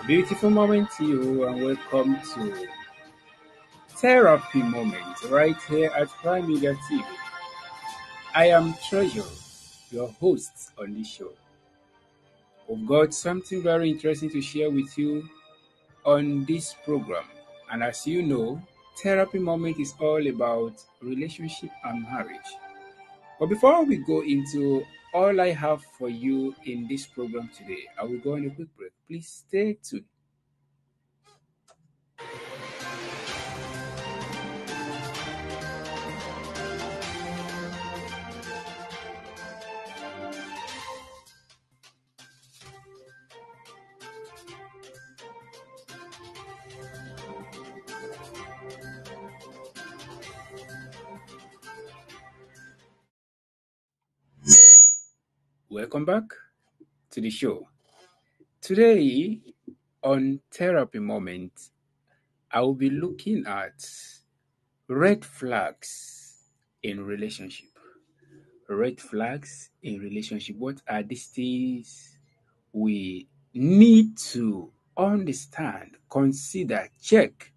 Beautiful moment to you, and welcome to Therapy Moment right here at Prime Media TV. I am Treasure, your host on this show. We've got something very interesting to share with you on this program. And as you know, Therapy Moment is all about relationship and marriage. But before we go into all I have for you in this program today, I will go on a quick break. Please stay tuned. Welcome back to the show. Today on Therapy Moment, I will be looking at red flags in relationship. Red flags in relationship. What are these things we need to understand, consider, check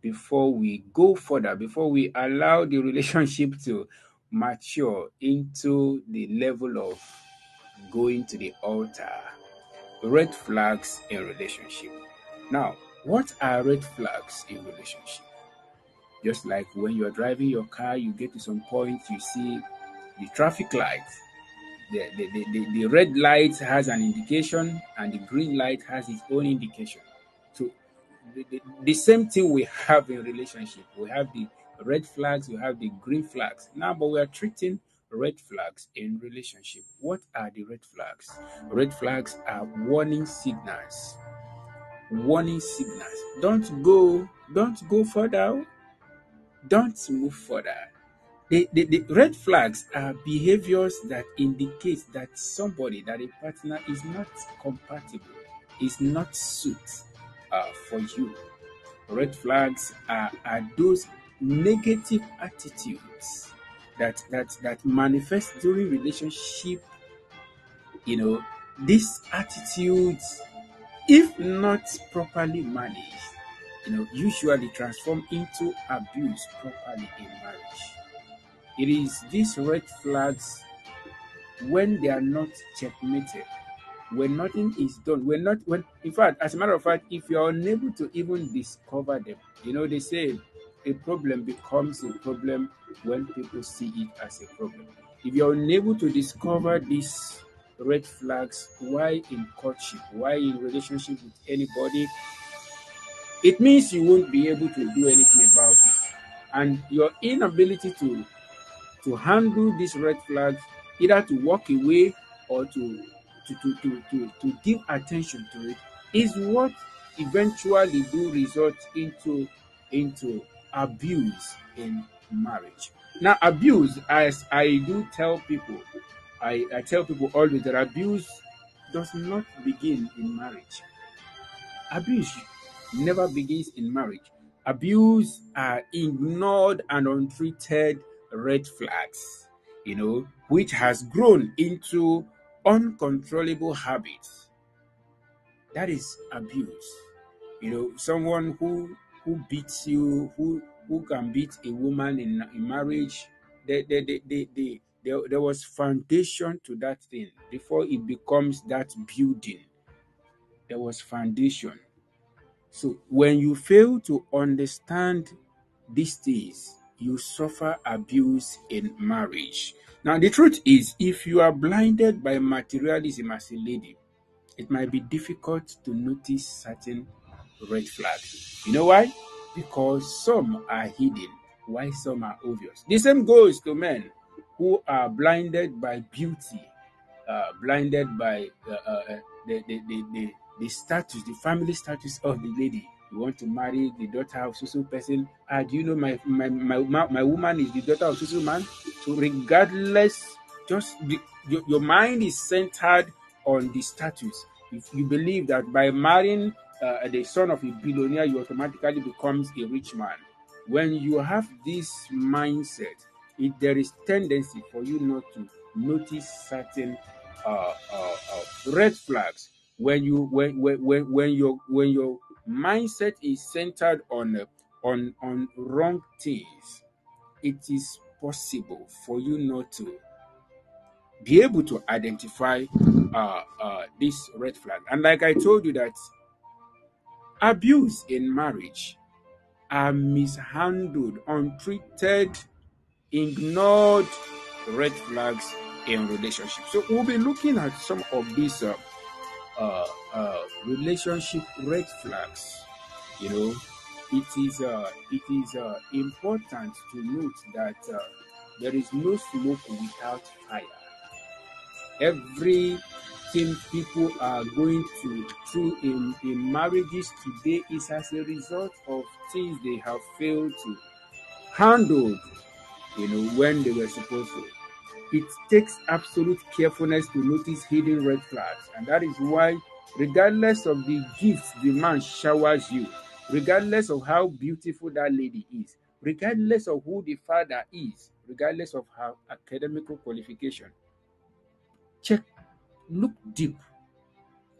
before we go further, before we allow the relationship to mature into the level of going to the altar? Red flags in relationship. Now, what are red flags in relationship? Just like when you're driving your car, you get to some point, you see the traffic light. The red light has an indication and the green light has its own indication. So the same thing we have in relationship. We have the red flags, we have the green flags. Now, but we are treating red flags in relationship. What are the red flags? Red flags are warning signals. Warning signals. Don't go further. Don't move further. The red flags are behaviors that indicate that somebody, that a partner is not compatible, is not suit for you. Red flags are those negative attitudes that manifest during relationship. These attitudes, if not properly managed, usually transform into abuse properly in marriage. It is these red flags when they are not checkmated, when nothing is done, when in fact, as a matter of fact, if you are unable to even discover them, they say a problem becomes a problem when people see it as a problem. If you're unable to discover these red flags while in courtship, while in relationship with anybody, it means you won't be able to do anything about it. And your inability to handle these red flags, either to walk away or to give attention to it, is what eventually do result into abuse in marriage. Now, abuse, as I do tell people, I tell people always that abuse does not begin in marriage. Abuse never begins in marriage. Abuse are ignored and untreated red flags, which has grown into uncontrollable habits. That is abuse. Someone who beats you, who can beat a woman in marriage. There was foundation to that thing before it becomes that building. There was foundation. So when you fail to understand these things, you suffer abuse in marriage. Now, the truth is, if you are blinded by materialism as a lady, it might be difficult to notice certain red flags. You know why? Because some are hidden, while some are obvious. The same goes to men who are blinded by beauty, blinded by the status, the family status of the lady. You want to marry the daughter of so person. Do you know my woman is the daughter of so man? So regardless, your mind is centered on the status. If you believe that by marrying the son of a billionaire, you automatically becomes a rich man. When you have this mindset, there is tendency for you not to notice certain red flags when your mindset is centered on wrong things, it is possible for you not to be able to identify this red flag. And like I told you, that abuse in marriage are mishandled, untreated, ignored red flags in relationships. So we'll be looking at some of these relationship red flags. You know, it is important to note that there is no smoke without fire. Everything people are going through in marriages today is as a result of things they have failed to handle, when they were supposed to. It takes absolute carefulness to notice hidden red flags, and that is why, regardless of the gifts the man showers you, regardless of how beautiful that lady is, regardless of who the father is, regardless of her academical qualification, check, look deep.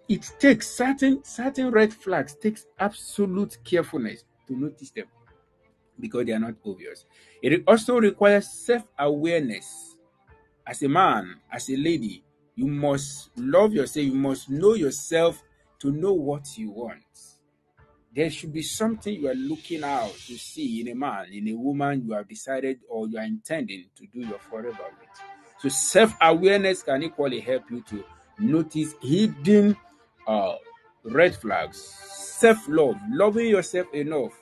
It takes certain red flags, takes absolute carefulness to notice them because they are not obvious. It also requires self-awareness. As a man, as a lady, you must love yourself. You must know yourself to know what you want. There should be something you are looking out to see in a man, in a woman you have decided or you are intending to do your forever with. So self-awareness can equally help you to notice hidden red flags. Self-love, loving yourself enough.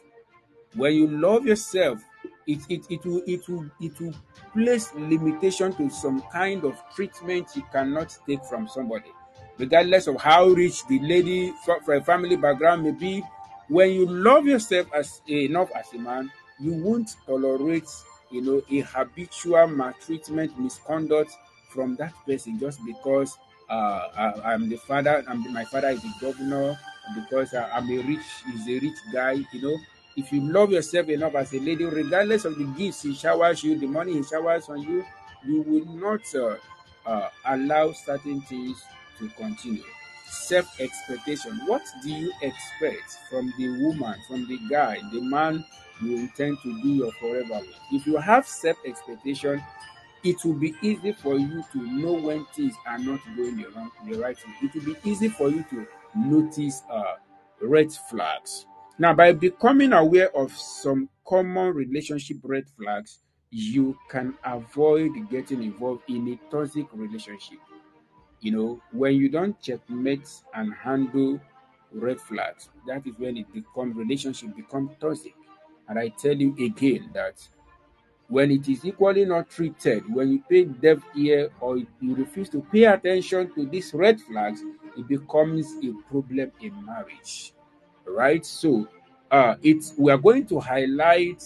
When you love yourself, it will place limitation to some kind of treatment you cannot take from somebody, regardless of how rich the lady for a family background may be. When you love yourself enough as a man, you won't tolerate a habitual maltreatment, misconduct from that person just because I'm the father. My father is the governor. Because he's a rich guy. If you love yourself enough as a lady, regardless of the gifts he showers you, the money he showers on you, you will not allow certain things to continue. Self-expectation. What do you expect from the woman, from the guy, the man you intend to be your forever with? If you have self-expectation, it will be easy for you to know when things are not going the right way. It will be easy for you to notice red flags. Now, by becoming aware of some common relationship red flags, you can avoid getting involved in a toxic relationship. When you don't checkmate and handle red flags, that is when relationship become toxic. And I tell you again that when it is equally not treated, when you pay deaf ear or you refuse to pay attention to these red flags, it becomes a problem in marriage. Right? So we are going to highlight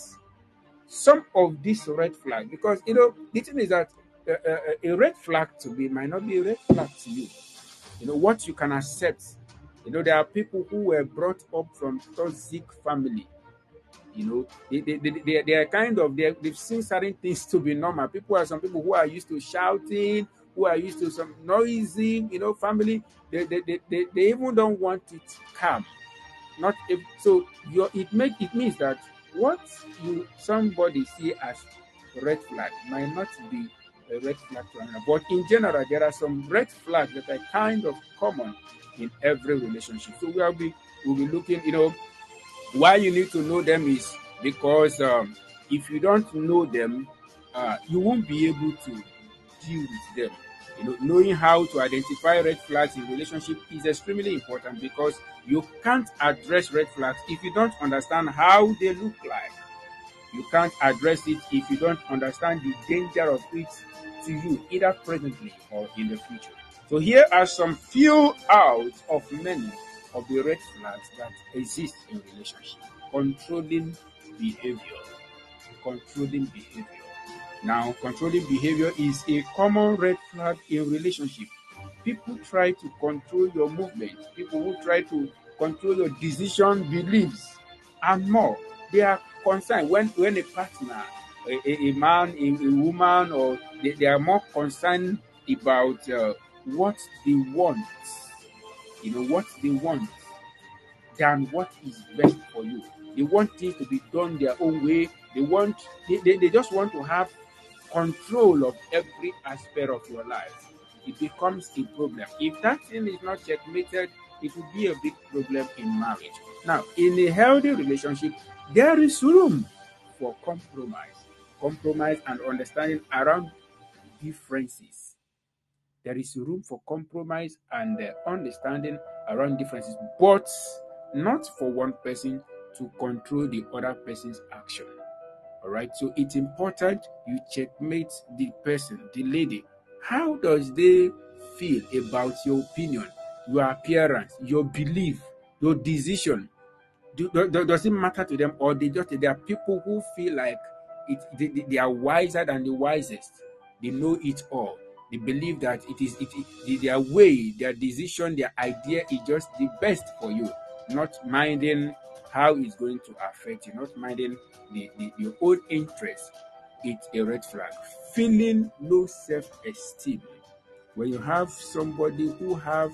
some of these red flags because the thing is that a red flag to me might not be a red flag to you. What you can accept. There are people who were brought up from toxic family. They are they've seen certain things to be normal. Some people who are used to shouting, who are used to some noisy, family. They even don't want it calm. Not if, so. It means that what somebody see as red flag might not be a red flag to another. But in general, there are some red flags that are kind of common in every relationship. So we'll be looking. Why you need to know them is because if you don't know them, you won't be able to deal with them. Knowing how to identify red flags in relationship is extremely important because you can't address red flags if you don't understand how they look like. You can't address it if you don't understand the danger of it to you, either presently or in the future. So here are some few out of many of the red flags that exist in relationship. Controlling behavior. Controlling behavior. Now, controlling behavior is a common red flag in relationship. People try to control your movement. People who try to control your decision, beliefs, and more. They are concerned when a partner, a man, a woman, or they are more concerned about what they want what they want than what is best for you. They want things to be done their own way. They just want to have control of every aspect of your life. It becomes a problem. If that thing is not checkmated, it will be a big problem in marriage. Now, in a healthy relationship, there is room for compromise and understanding around differences. There is room for compromise and understanding around differences, but not for one person to control the other person's action. All right. So it's important you checkmate the person, the lady. How does they feel about your opinion, your appearance, your belief, your decision? Does it matter to them, or they are people who feel like they are wiser than the wisest? They know it all. They believe that their way, their decision, their idea is just the best for you, not minding how it's going to affect you, not minding your own interest. It's a red flag. Feeling low self-esteem. When you have somebody who have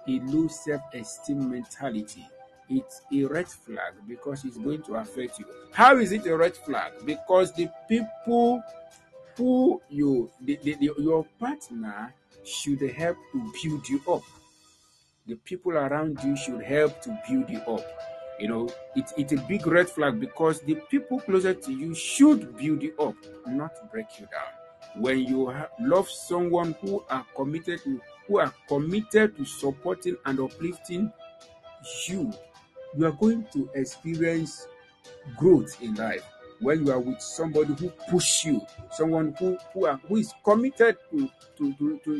a low self-esteem mentality, it's a red flag because it's going to affect you. How is it a red flag? Because the people who your partner should help to build you up. The people around you should help to build you up. It's a big red flag because the people closer to you should build you up, not break you down. When you love someone who are committed to supporting and uplifting you, you are going to experience growth in life. When you are with somebody who push you, someone who is committed to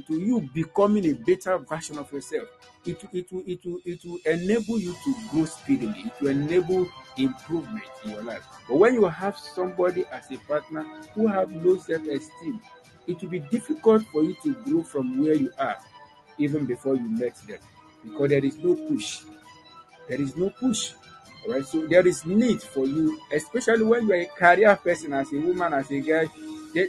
you becoming a better version of yourself, it will enable you to grow speedily. It will enable improvement in your life. But when you have somebody as a partner who have low self-esteem, it will be difficult for you to grow from where you are even before you met them, because there is no push. There is no push. All right. So there is need for you, especially when you are a career person, as a woman, as a guy. There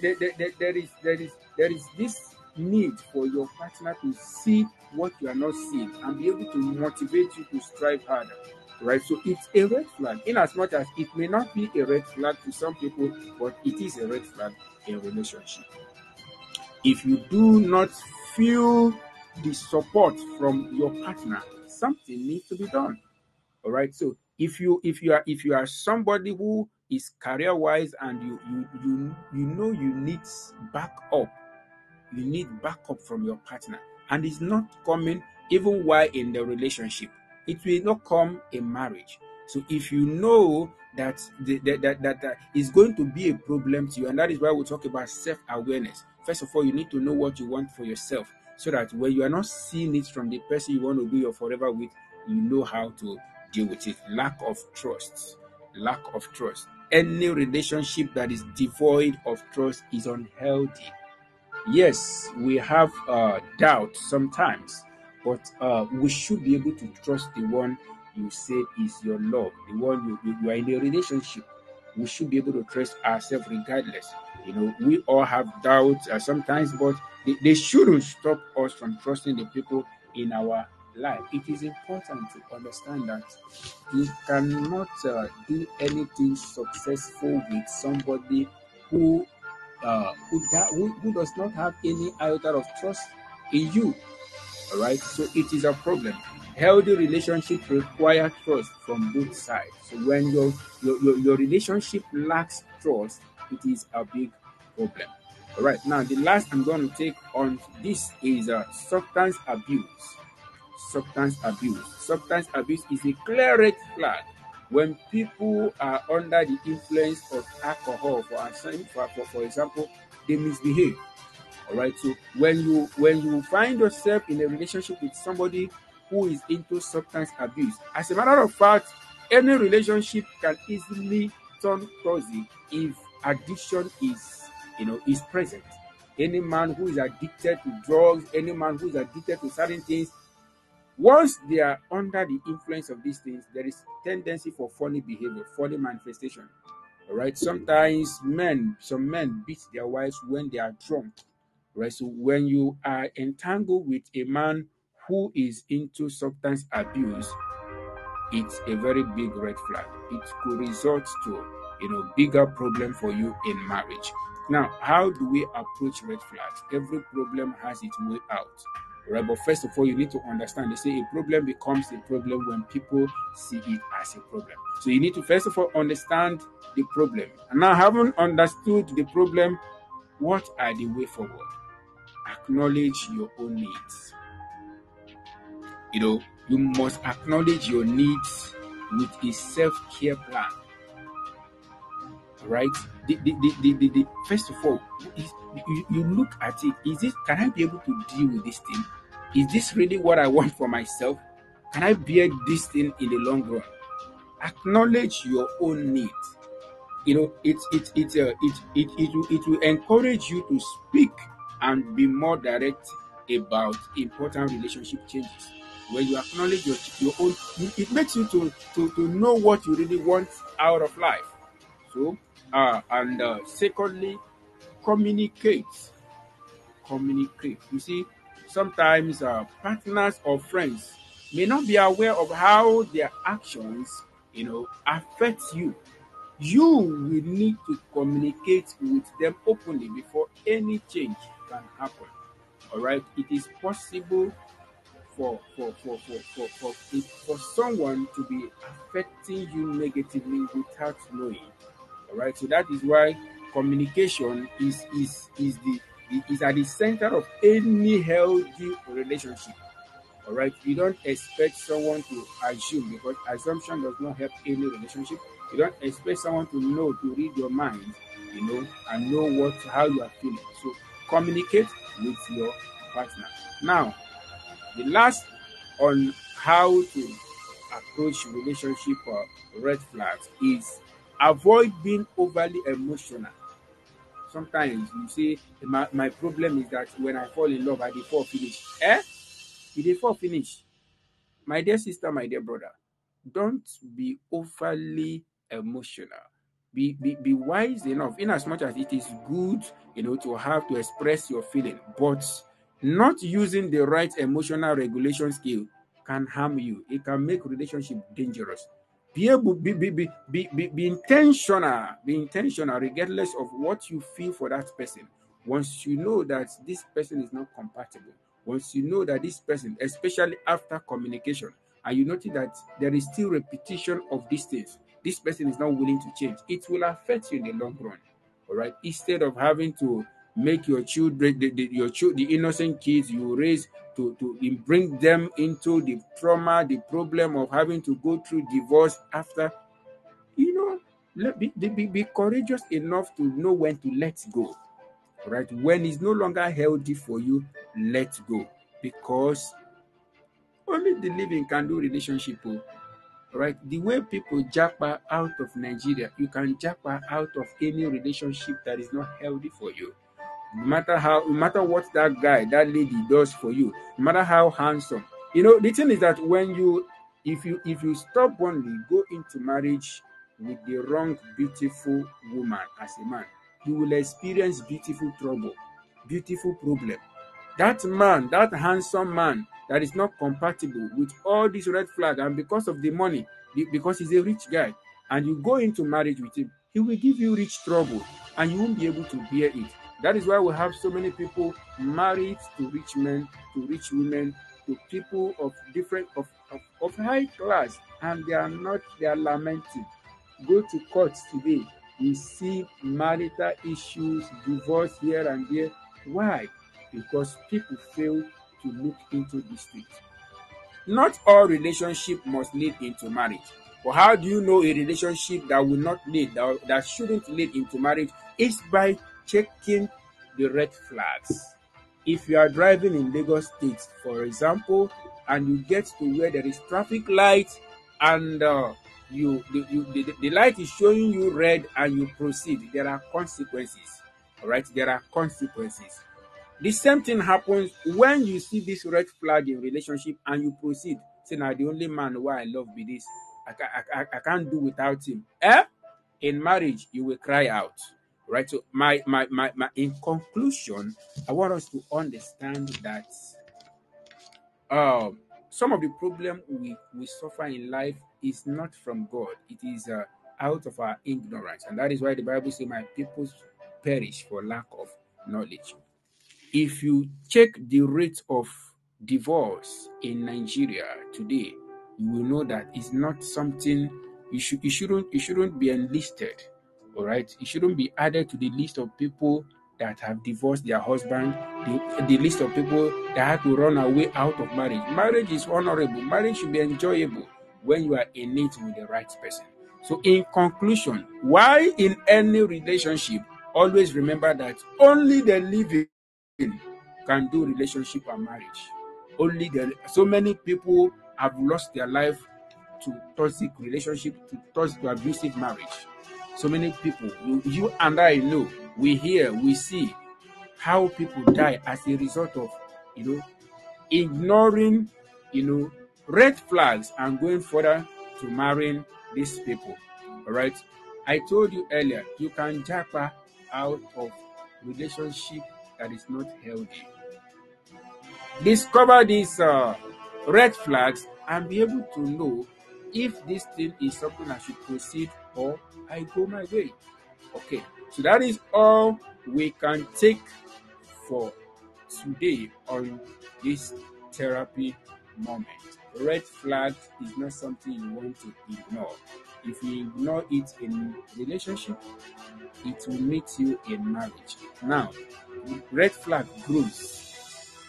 is this need for your partner to see what you are not seeing and be able to motivate you to strive harder. Right. So it's a red flag, in as much as it may not be a red flag to some people, but it is a red flag in a relationship. If you do not feel the support from your partner, something needs to be done. All right. So if you are somebody who is career wise and you need backup, you need backup from your partner, and it's not coming even while in the relationship. It will not come in marriage. So if you know that that is going to be a problem to you, and that is why we talk about self-awareness. First of all, you need to know what you want for yourself, so that when you are not seeing it from the person you want to be your forever with, you know how to deal with it. Lack of trust. Any relationship that is devoid of trust is unhealthy. Yes, we have doubt sometimes, but we should be able to trust the one you said is your love, the one you are in a relationship. We should be able to trust ourselves regardless. We all have doubts sometimes, but they shouldn't stop us from trusting the people in our life. It is important to understand that you cannot do anything successful with somebody who who does not have any iota of trust in you. All right. So it is a problem. Healthy relationships require trust from both sides. So when your relationship lacks trust, it is a big problem. All right. Now the last I'm going to take on this is substance abuse. Substance abuse is a clear red flag when people are under the influence of alcohol. For example, they misbehave. All right. So when you find yourself in a relationship with somebody who is into substance abuse, as a matter of fact, any relationship can easily turn toxic if addiction is present. Any man who is addicted to drugs, any man who is addicted to certain things, once they are under the influence of these things, there is tendency for funny behavior, funny manifestation. All right. Sometimes some men beat their wives when they are drunk. Right. So when you are entangled with a man who is into substance abuse, it's a very big red flag. It could result to, bigger problem for you in marriage. Now, how do we approach red flags? Every problem has its way out. Right, but first of all, you need to understand. They say a problem becomes a problem when people see it as a problem. So you need to first of all understand the problem. And now, having understood the problem, what are the way forward? Acknowledge your own needs. You must acknowledge your needs with a self-care plan. Right? First of all, you look at it. Can I be able to deal with this thing? Is this really what I want for myself? Can I bear this thing in the long run? Acknowledge your own needs. It will encourage you to speak and be more direct about important relationship changes. When you acknowledge your own, it makes you to know what you really want out of life. So, and secondly, communicate. You see, sometimes partners or friends may not be aware of how their actions, affect you. You will need to communicate with them openly before any change can happen. All right, it is possible for someone to be affecting you negatively without knowing. All right, so that is why communication is at the center of any healthy relationship. All right, you don't expect someone to assume, because assumption does not help any relationship. You don't expect someone to read your mind, and know how you are feeling. So communicate with your partner. Now, the last on how to approach relationship red flags is avoid being overly emotional. Sometimes you say my problem is that when I fall in love, I dey fall finish. You dey fall finish. My dear sister, my dear brother, don't be overly emotional. Be wise enough, in as much as it is good, to have to express your feeling, but not using the right emotional regulation skill can harm you. It can make relationship dangerous. Be intentional. Be intentional regardless of what you feel for that person. Once you know that this person is not compatible, once you know that this person, especially after communication, and you notice that there is still repetition of these things, this person is not willing to change, it will affect you in the long run. All right, instead of having to make your children, the innocent kids you raise, to bring them into the trauma, the problem of having to go through divorce after, be courageous enough to know when to let go. Right, when it's no longer healthy for you, let go, because only the living can do relationship. Right, the way people japa out of Nigeria, you can japa out of any relationship that is not healthy for you. No matter what that guy, that lady does for you, no matter how handsome. The thing is that if you stubbornly go into marriage with the wrong beautiful woman as a man, you will experience beautiful trouble, beautiful problem. That man, that handsome man that is not compatible with all these red flags, and because of the money, because he's a rich guy, and you go into marriage with him, he will give you rich trouble, and you won't be able to bear it. That is why we have so many people married to rich men, to rich women, to people of high class, and they are lamenting. Go to court today, you see marital issues, divorce here and there. Why? Because people fail to look into these things. Not all relationship must lead into marriage. But how do you know a relationship that will not lead, that shouldn't lead into marriage? Is by checking the red flags. If you are driving in Lagos State, for example, and you get to where there is traffic light, and the light is showing you red, and you proceed, there are consequences. All right, there are consequences. The same thing happens when you see this red flag in relationship and you proceed. Say, now the only man who I love be this. I can't do without him. In marriage, you will cry out. Right? So my in conclusion, I want us to understand that some of the problem we suffer in life is not from God. It is out of our ignorance, and that is why the Bible says, "My people perish for lack of knowledge." If you check the rate of divorce in Nigeria today, you will know that it's not something you shouldn't be enlisted. All right, it shouldn't be added to the list of people that have divorced their husband, the list of people that had to run away out of marriage. Marriage is honorable. Marriage should be enjoyable when you are in it with the right person. So, in conclusion, why in any relationship, always remember that only the living can do relationship and marriage. So many people have lost their life to toxic relationship, to abusive marriage. So many people, you and I know, we hear, we see how people die as a result of ignoring red flags and going further to marrying these people. All right. I told you earlier, you can japa out of relationship that is not healthy. Discover these red flags and be able to know if this thing is something I should proceed or I go my way. Okay, so that is all we can take for today on this therapy moment. Red flags is not something you want to ignore. If you ignore it in relationship, it will meet you in marriage. Now, red flag grows.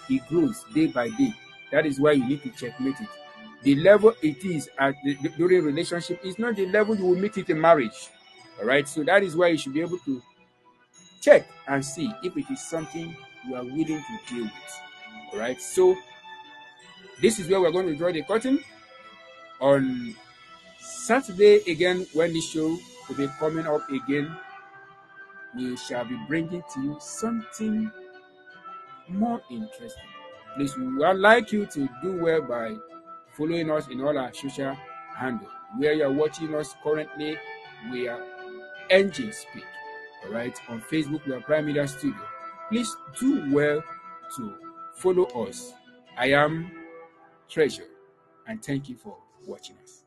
It grows day by day. That is why you need to checkmate it. The level it is at during relationship is not the level you will meet it in marriage. All right. So that is why you should be able to check and see if it is something you are willing to deal with. All right. So this is where we're going to draw the curtain. On Saturday again, when the show will be coming up again, we shall be bringing to you something more interesting. Please, we would like you to do well by following us in all our social handles. Where you are watching us currently, we are NJ Speak. All right, on Facebook, we are Prime Media Studio. Please do well to follow us. I am Treasure, and thank you for watching us.